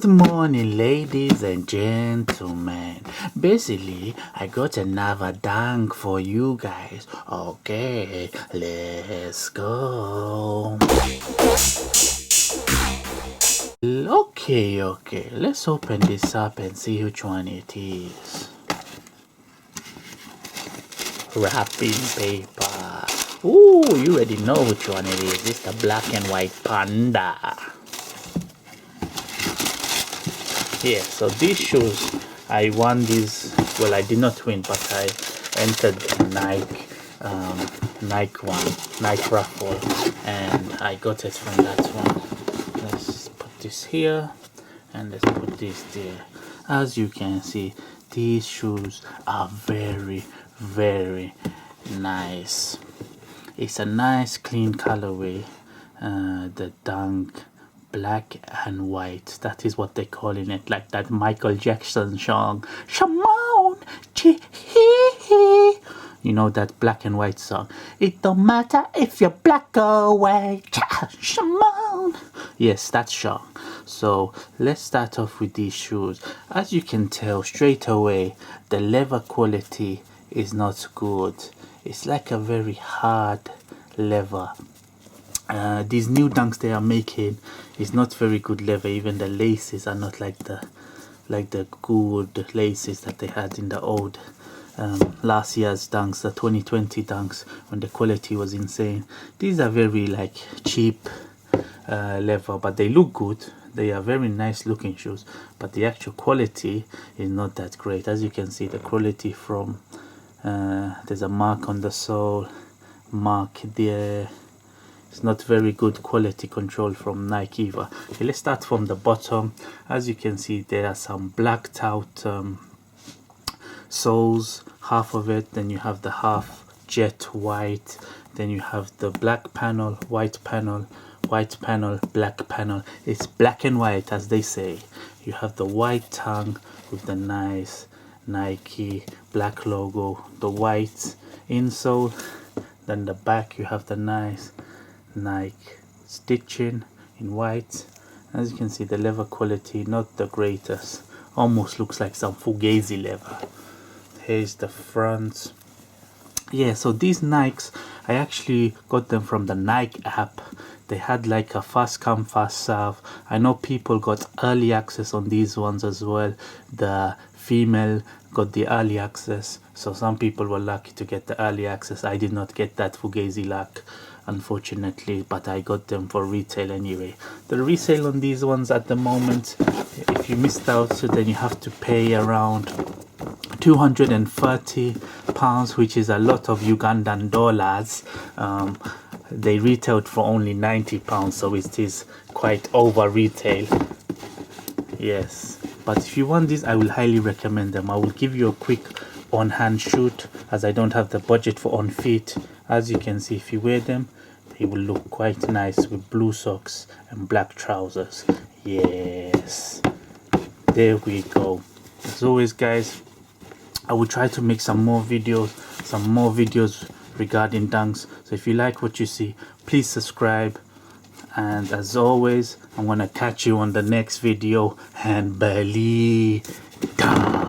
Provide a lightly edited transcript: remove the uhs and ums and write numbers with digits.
Good morning, ladies and gentlemen. Basically, I got another dunk for you guys. Okay, let's go. Okay, let's open this up and see which one it is. Wrapping paper. Ooh, you already know which one it is. It's the black and white Panda. Yeah, so these shoes, I won these. Well, I did not win, but I entered the Nike raffle, and I got it from that one. Let's put this here, and let's put this there. As you can see, these shoes are very, very nice. It's a nice clean colorway. The dunk black and white, that is what they're calling it, like that Michael Jackson song, Shimon, you know, that black and white song. It don't matter if you're black or white, Shimon. Yes, that song. So let's start off with these shoes. As you can tell straight away, the leather quality is not good. It's like a very hard leather. These new dunks they are making is not very good leather. Even the laces are not like the good laces that they had in the old last year's dunks, the 2020 dunks, when the quality was insane. These are very like cheap leather, but they look good. They are very nice looking shoes, but the actual quality is not that great. As you can see, the quality from there's a mark on the sole, mark there. It's not very good quality control from Nike either. Okay, let's start from the bottom. As you can see, there are some blacked out soles, half of it. Then you have the half jet white. Then you have the black panel, white panel, white panel, black panel. It's black and white, as they say. You have the white tongue with the nice Nike black logo, the white insole. Then the back you have the nice Nike stitching in white. As you can see, the leather quality not the greatest, almost looks like some Fugazi leather. Here's the front. Yeah, so these Nikes, I actually got them from the Nike app. They had like a fast come fast serve. I know people got early access on these ones as well. The female got the early access, so some people were lucky to get the early access. I did not get that Fugazi luck, unfortunately, but I got them for retail anyway. The resale on these ones at the moment, if you missed out, then you have to pay around £230, which is a lot of Ugandan dollars. They retailed for only £90, so it is quite over retail. Yes, but if you want this, I will highly recommend them. I will give you a quick on hand shoot, as I don't have the budget for on feet. As you can see, if you wear them, they will look quite nice with blue socks and black trousers. Yes, there we go. As always, guys, I will try to make some more videos regarding dunks. So if you like what you see, please subscribe. And as always, I'm gonna catch you on the next video, and belly down.